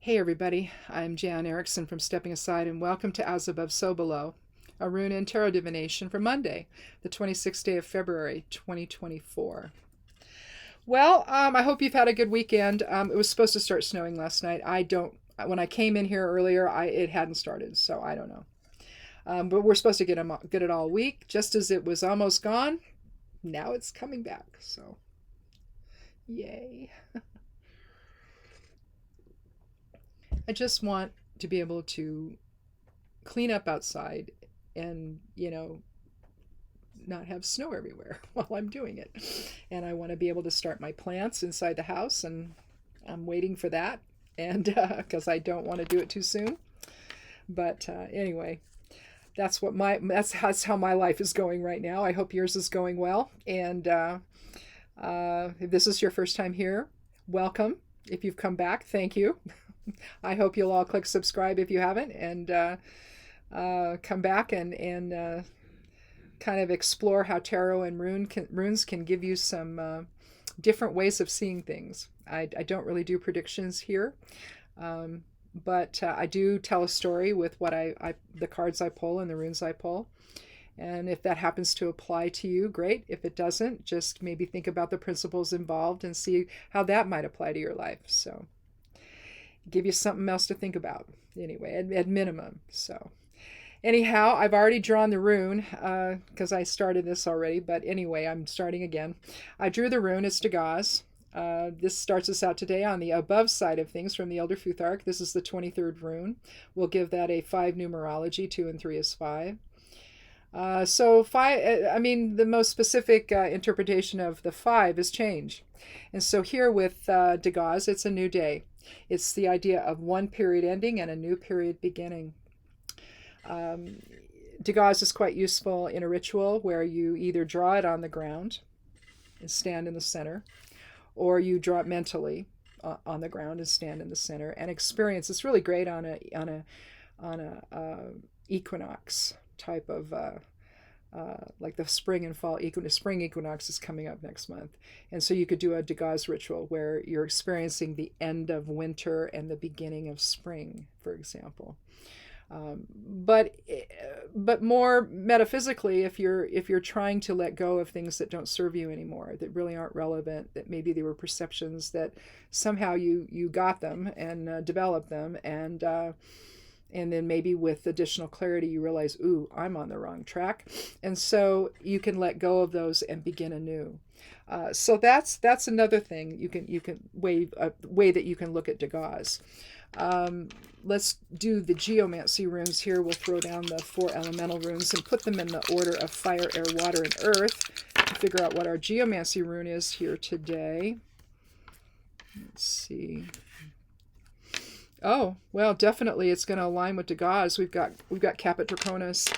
Hey everybody, I'm Jan Erickson from Stepping Aside, and welcome to As Above So Below, a rune and tarot divination for Monday, the 26th day of February, 2024. Well, I hope you've had a good weekend. It was supposed to start snowing last night. When I came in here earlier, it hadn't started, so I don't know. But we're supposed to get it all week, just as it was almost gone. Now it's coming back, so yay. I just want to be able to clean up outside and, not have snow everywhere while I'm doing it. And I want to be able to start my plants inside the house, and I'm waiting for that, and because I don't want to do it too soon. But anyway, that's how my life is going right now. I hope yours is going well. And if this is your first time here, welcome. If you've come back, thank you. I hope you'll all click subscribe if you haven't, and come back and kind of explore how tarot and runes can give you some different ways of seeing things. I don't really do predictions here, but I do tell a story with what the cards I pull and the runes I pull. And if that happens to apply to you, great. If it doesn't, just maybe think about the principles involved and see how that might apply to your life. So give you something else to think about anyway, at minimum. So anyhow, I've already drawn the rune because I started this already, but anyway, I'm starting again. I drew the rune. It's Dagaz. This starts us out today on the above side of things from the Elder Futhark. This is the 23rd rune. We'll give that a 5 numerology. 2 and 3 is 5. So 5, the most specific interpretation of the 5 is change. And so here with Dagaz, it's a new day. It's the idea of one period ending and a new period beginning. Dagaz is quite useful in a ritual where you either draw it on the ground and stand in the center, or you draw it mentally on the ground and stand in the center and experience. It's really great on a equinox type of like the spring and fall equinox. Spring equinox is coming up next month, and so you could do a Dagaz ritual where you're experiencing the end of winter and the beginning of spring, for example. But more metaphysically, if you're trying to let go of things that don't serve you anymore, that really aren't relevant, that maybe they were perceptions that somehow you got them and developed them, and then maybe with additional clarity you realize, ooh, I'm on the wrong track, and so you can let go of those and begin anew. So that's another thing you can way that you can look at Dagaz. Let's do the Geomancy runes here. We'll throw down the 4 elemental runes and put them in the order of fire, air, water, and earth to figure out what our Geomancy rune is here today. Let's see. Oh, well, definitely it's going to align with Dagaz. We've got Caput Draconis.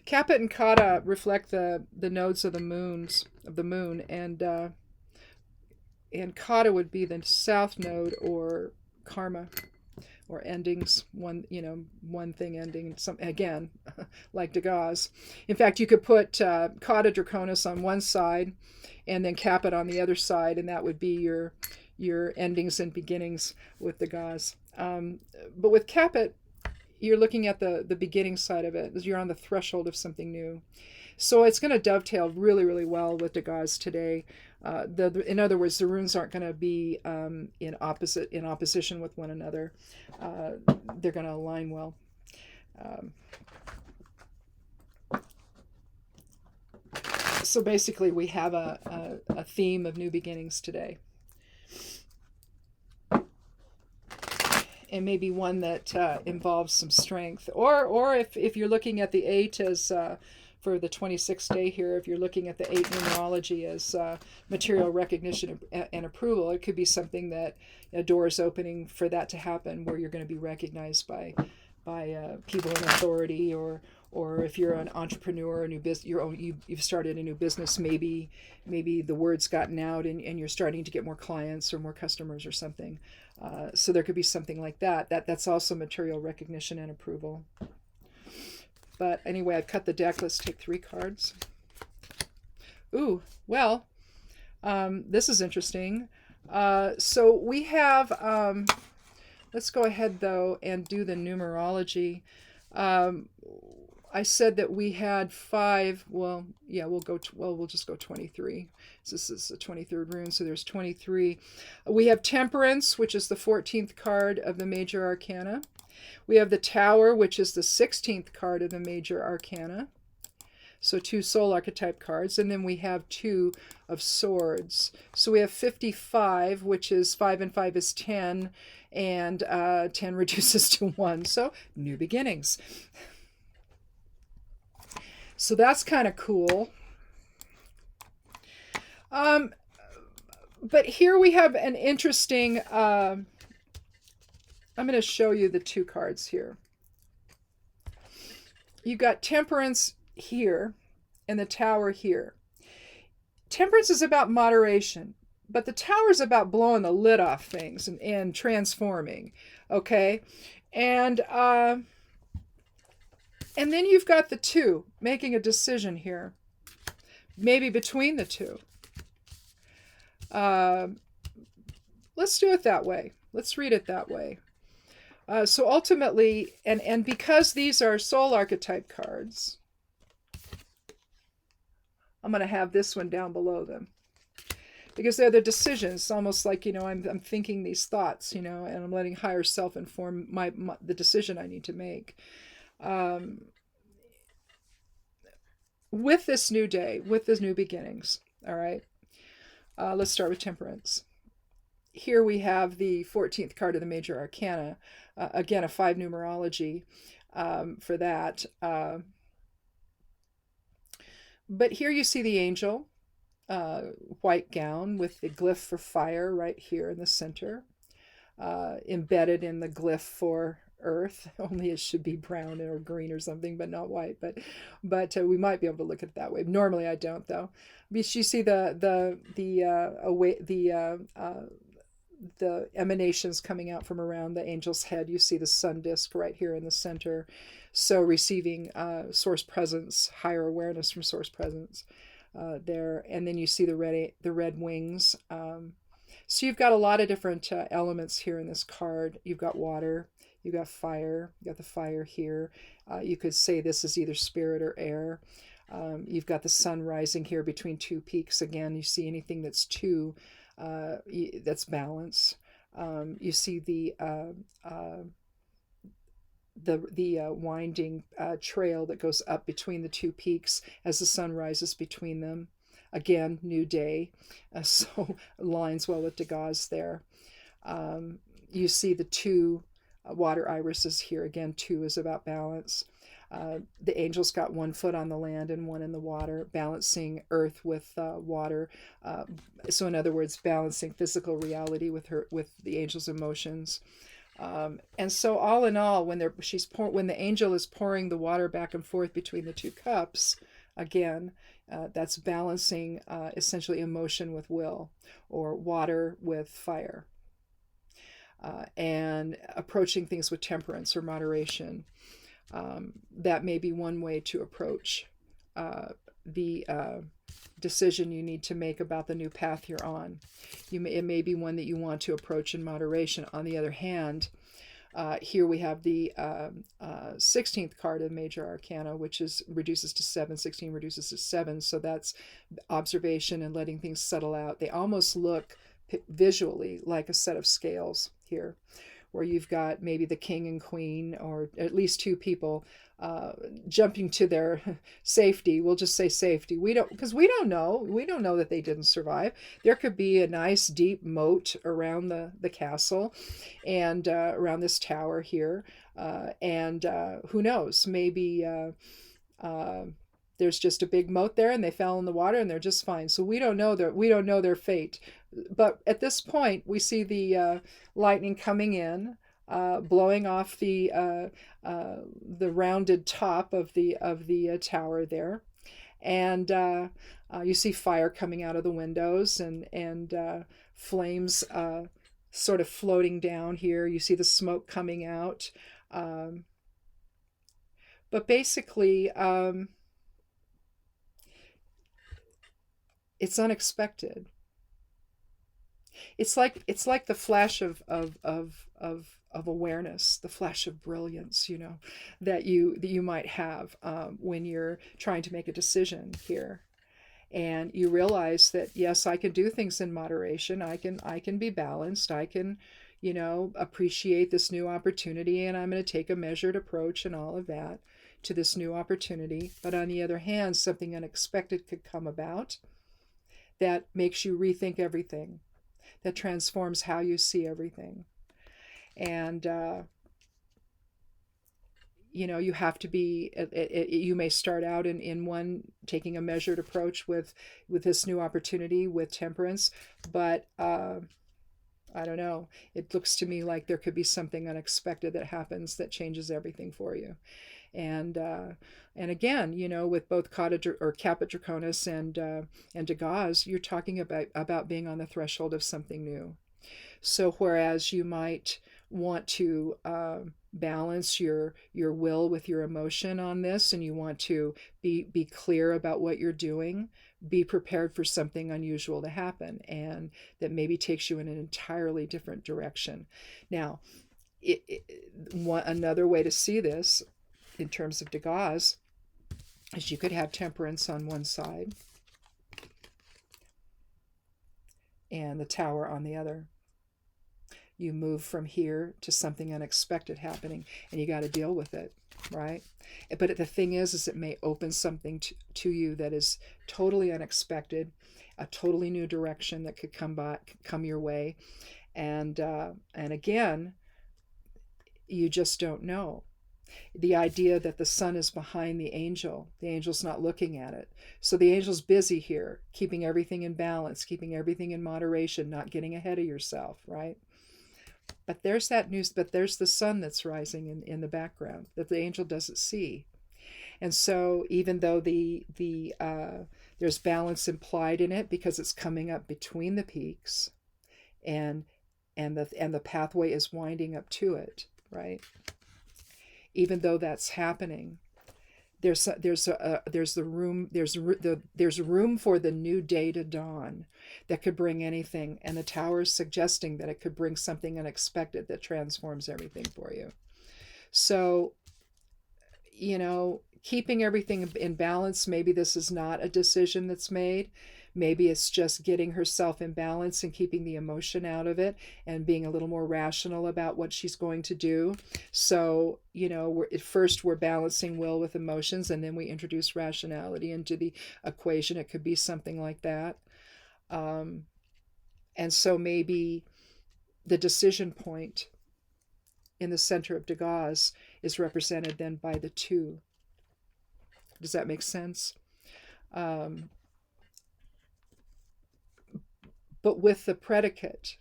Caput and Kata reflect the nodes of the moon, and Kata would be the south node, or karma, or endings, one thing ending some again, like Dagaz. In fact, you could put Kata Draconis on one side and then Caput on the other side, and that would be your endings and beginnings with Dagaz. But with Caput, you're looking at the beginning side of it. You're on the threshold of something new. So it's going to dovetail really, really well with Dagaz today. In other words, the runes aren't going to be in opposition with one another. They're going to align well. So basically, we have a theme of new beginnings today. And maybe one that involves some strength. Or if you're looking at the 8 as... for the 26th day here, if you're looking at the 8 numerology as material recognition and approval, it could be something that a door is opening for that to happen, where you're going to be recognized by people in authority, or if you're an entrepreneur, a new business, you've started a new business, maybe the word's gotten out and you're starting to get more clients or more customers or something. So there could be something like that. That's also material recognition and approval. But anyway, I've cut the deck. Let's take 3 cards. Ooh, well, this is interesting. So we have Let's go ahead though and do the numerology. Um, I said that we had 5. Well, yeah, we'll just go 23. So this is the 23rd rune, so there's 23. We have Temperance, which is the 14th card of the Major Arcana. We have the Tower, which is the 16th card of the Major Arcana. So 2 soul archetype cards. And then we have 2 of Swords. So we have 55, which is 5 and 5 is 10. And 10 reduces to 1. So new beginnings. So that's kind of cool. But here we have an interesting... I'm going to show you the 2 cards here. You got Temperance here and the Tower here. Temperance is about moderation, but the Tower is about blowing the lid off things and transforming. Okay? And then you've got the 2 making a decision here. Maybe between the 2. Let's do it that way. Let's read it that way. So ultimately, and because these are soul archetype cards, I'm going to have this one down below them. Because they're the decisions, almost like, I'm thinking these thoughts, and I'm letting higher self inform the decision I need to make. With this new day, with this new beginnings, all right? Let's start with Temperance. Here we have the 14th card of the Major Arcana. Again, a 5 numerology for that. But here you see the angel, white gown with the glyph for fire right here in the center, embedded in the glyph for earth. Only it should be brown or green or something, but not white. But we might be able to look at it that way. Normally I don't, though. But you see the emanations coming out from around the angel's head. You see the sun disk right here in the center. So receiving source presence, higher awareness from source presence there. And then you see the red wings. So you've got a lot of different elements here in this card. You've got water, you've got fire, you got the fire here. You could say this is either spirit or air. You've got the sun rising here between 2 peaks. Again, you see anything that's 2, that's balance. You see the winding trail that goes up between the 2 peaks as the sun rises between them. Again, new day. So lines well with Degas there. You see the 2 water irises here. Again, 2 is about balance. The angel's got 1 foot on the land and 1 in the water, balancing earth with water. So in other words, balancing physical reality with the angel's emotions. And so all in all, when the angel is pouring the water back and forth between the 2 cups, again, that's balancing essentially emotion with will, or water with fire, and approaching things with temperance or moderation. That may be one way to approach the decision you need to make about the new path you're on. It may be one that you want to approach in moderation. On the other hand, here we have the 16th card of Major Arcana, which reduces to 7. 16 reduces to 7. So that's observation and letting things settle out. They almost look visually like a set of scales here, where you've got maybe the king and queen, or at least 2 people jumping to their safety. We'll just say safety. Because we don't know. We don't know that they didn't survive. There could be a nice deep moat around the castle and around this tower here. And who knows? Maybe there's just a big moat there and they fell in the water and they're just fine. So we don't know their fate. But at this point, we see the lightning coming in, blowing off the rounded top of the tower there, and you see fire coming out of the windows and flames sort of floating down here. You see the smoke coming out, but basically it's unexpected. it's like the flash of awareness, the flash of brilliance, that you might have when you're trying to make a decision here, and you realize that yes, I can do things in moderation. I can be balanced. I can, appreciate this new opportunity, and I'm going to take a measured approach and all of that to this new opportunity. But on the other hand, something unexpected could come about that makes you rethink everything, that transforms how you see everything. And you have to be, you may start out in one, taking a measured approach with this new opportunity with temperance, but I don't know, it looks to me like there could be something unexpected that happens that changes everything for you. And again, with both Caput Draconis and Dagaz, you're talking about being on the threshold of something new. So whereas you might want to balance your will with your emotion on this, and you want to be clear about what you're doing, be prepared for something unusual to happen, and that maybe takes you in an entirely different direction. Now, another way to see this in terms of Dagaz is you could have temperance on one side and the tower on the other. You move from here to something unexpected happening, and you got to deal with it, right? But the thing is it may open something to you that is totally unexpected, a totally new direction that could come your way, and again, you just don't know. The idea that the sun is behind the angel's not looking at it. So the angel's busy here, keeping everything in balance, keeping everything in moderation, not getting ahead of yourself, right? But there's the sun that's rising in the background that the angel doesn't see. And so even though there's balance implied in it because it's coming up between the peaks, and the pathway is winding up to it, right? Even though that's happening, there's room for the new day to dawn that could bring anything, and the tower is suggesting that it could bring something unexpected that transforms everything for you. So, keeping everything in balance, maybe this is not a decision that's made. Maybe it's just getting herself in balance and keeping the emotion out of it and being a little more rational about what she's going to do. So, at first we're balancing will with emotions, and then we introduce rationality into the equation. It could be something like that. And so maybe the decision point in the center of Dagaz is represented then by the 2. Does that make sense? But with the predicate,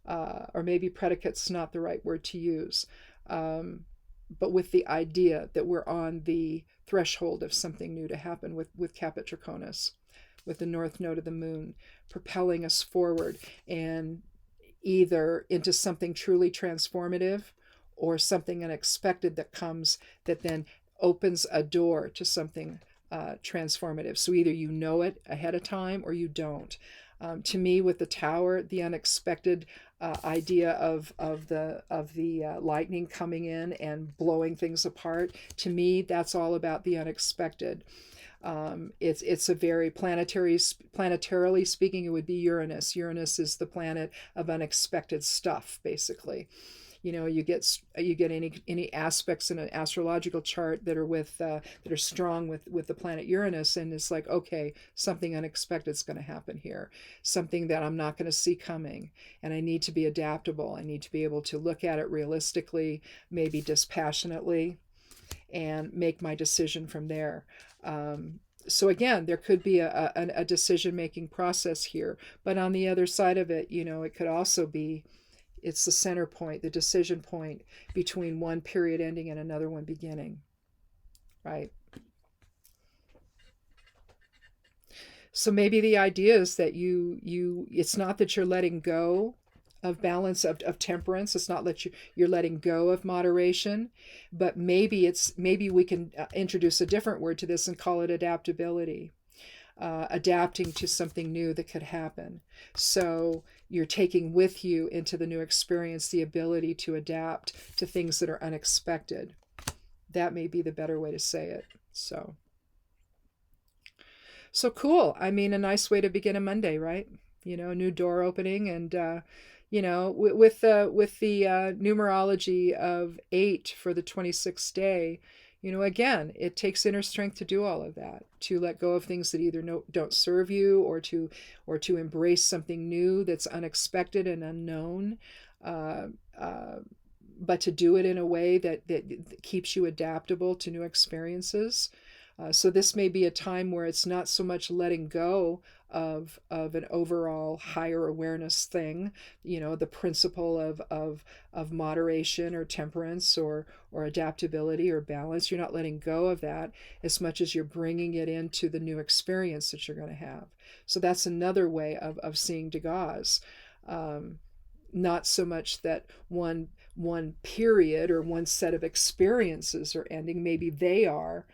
or maybe predicate's not the right word to use, but with the idea that we're on the threshold of something new to happen with Caput Draconis, with the north node of the moon, propelling us forward and either into something truly transformative or something unexpected that comes that then opens a door to something transformative. So either you know it ahead of time or you don't. To me, with the tower, the unexpected idea of the lightning coming in and blowing things apart, to me, that's all about the unexpected. It's a very planetarily speaking, it would be Uranus. Uranus is the planet of unexpected stuff, basically. You get any aspects in an astrological chart that are strong with the planet Uranus, and it's like, okay, something unexpected is going to happen here, something that I'm not going to see coming, and I need to be adaptable. I need to be able to look at it realistically, maybe dispassionately, and make my decision from there. So again, there could be a decision-making process here, but on the other side of it, it could also be, it's the center point, the decision point between one period ending and another one beginning, right? So maybe the idea is that it's not that you're letting go of balance, of temperance. It's not that you're letting go of moderation, but maybe we can introduce a different word to this and call it adaptability. adapting to something new that could happen. So you're taking with you into the new experience the ability to adapt to things that are unexpected. That may be the better way to say it. So cool. I mean, a nice way to begin a Monday, right? You know, a new door opening, and you know, with the numerology of 8 for the 26th day, you know, again, it takes inner strength to do all of that, to let go of things that either don't serve you, or to embrace something new that's unexpected and unknown, but to do it in a way that keeps you adaptable to new experiences. So this may be a time where it's not so much letting go of an overall higher awareness thing, you know, the principle of moderation or temperance or adaptability or balance. You're not letting go of that as much as you're bringing it into the new experience that you're going to have. So that's another way of seeing Degas. Not so much that one period or one set of experiences are ending, maybe they are,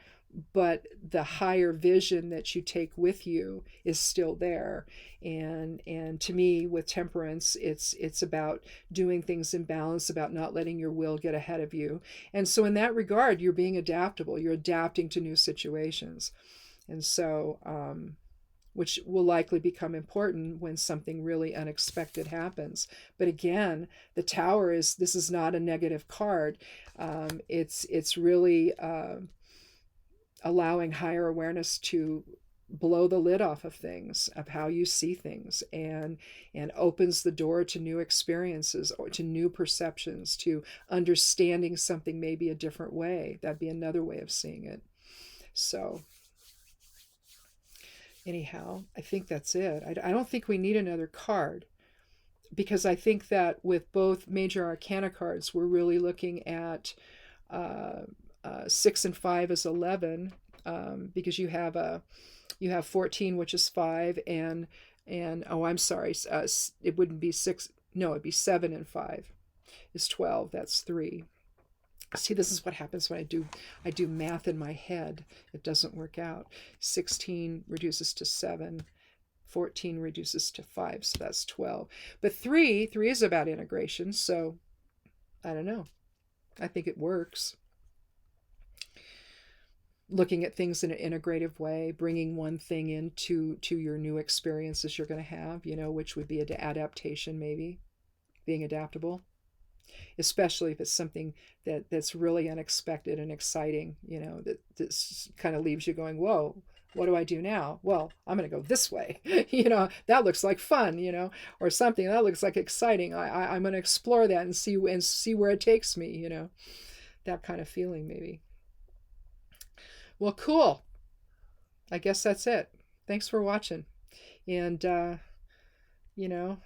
but the higher vision that you take with you is still there. And to me, with temperance, it's about doing things in balance, about not letting your will get ahead of you. And so in that regard, you're being adaptable. You're adapting to new situations. And so, which will likely become important when something really unexpected happens. But again, the Tower this is not a negative card. It's really allowing higher awareness to blow the lid off of things, of how you see things, and opens the door to new experiences or to new perceptions, to understanding something maybe a different way. That'd be another way of seeing it. So anyhow, I think that's it. I don't think we need another card, because I think that with both major arcana cards, we're really looking at 6 and 5 is 11, because you have 14, which is 5, and oh, I'm sorry, it wouldn't be 6. No, it'd be 7 and 5 is 12. That's 3. See, this is what happens when I do math in my head. It doesn't work out. 16 reduces to 7. 14 reduces to 5, so that's 12. But 3 is about integration, so I don't know. I think it works. Looking at things in an integrative way, bringing one thing into your new experiences you're going to have, you know, which would be an adaptation, maybe being adaptable, especially if it's something that's really unexpected and exciting, you know, that kind of leaves you going, whoa, what do I do now? Well, I'm going to go this way. You know, that looks like fun, you know, or something that looks like exciting. I'm going to explore that and see where it takes me, you know, that kind of feeling maybe. Well, cool. I guess that's it. Thanks for watching. And, you know,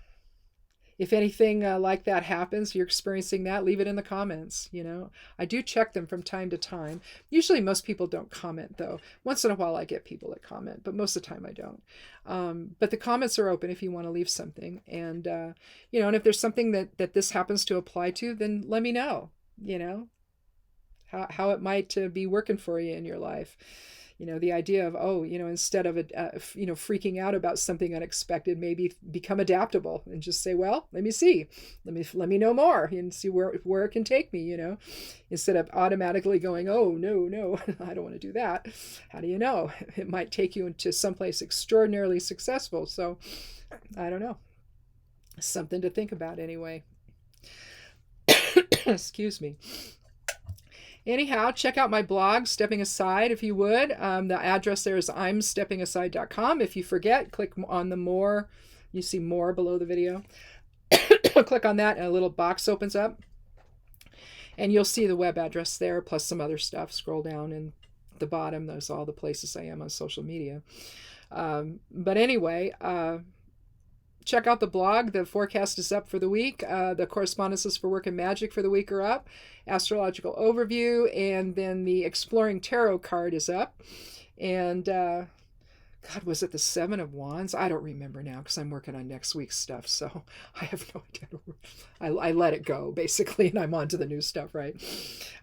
if anything like that happens, you're experiencing that, leave it in the comments. You know, I do check them from time to time. Usually most people don't comment, though. Once in a while I get people that comment, but most of the time I don't. But the comments are open if you want to leave something. And, you know, and if there's something that this happens to apply to, then let me know, you know, how it might be working for you in your life. You know, the idea of, oh, you know, instead of, you know, freaking out about something unexpected, maybe become adaptable and just say, well, let me see, let me know more and see where it can take me, you know, instead of automatically going, oh, no, I don't want to do that. How do you know? It might take you into someplace extraordinarily successful. So I don't know. Something to think about anyway. Excuse me. Anyhow, check out my blog, Stepping Aside, if you would. The address there is imsteppingaside.com. If you forget, click on the more. You see more below the video. Click on that and a little box opens up. And you'll see the web address there, plus some other stuff. Scroll down and at the bottom, there's all the places I am on social media. But anyway, check out the blog. The forecast is up for the week. The correspondences for work and magic for the week are up. Astrological overview, and then the exploring tarot card is up. And God, was it the Seven of Wands? I don't remember now because I'm working on next week's stuff, so I have no idea. I let it go, basically, and I'm on to the new stuff, right?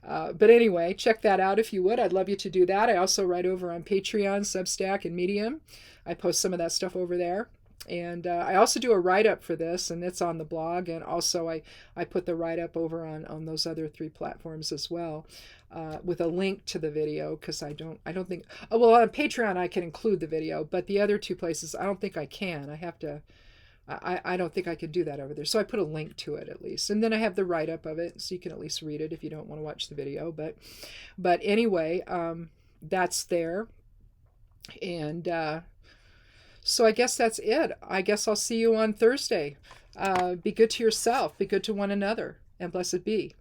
But anyway, check that out if you would. I'd love you to do that. I also write over on Patreon, Substack, and Medium. I post some of that stuff over there. And I also do a write-up for this, and it's on the blog. And also I put the write-up over on those other 3 platforms as well, with a link to the video, because I don't think, oh, well, on Patreon I can include the video, but the other 2 places I don't think I can. I have to, I don't think I could do that over there. So I put a link to it at least. And then I have the write-up of it, so you can at least read it if you don't want to watch the video. But anyway, that's there. And so I guess that's it. I guess I'll see you on Thursday. Be good to yourself. Be good to one another. And blessed be.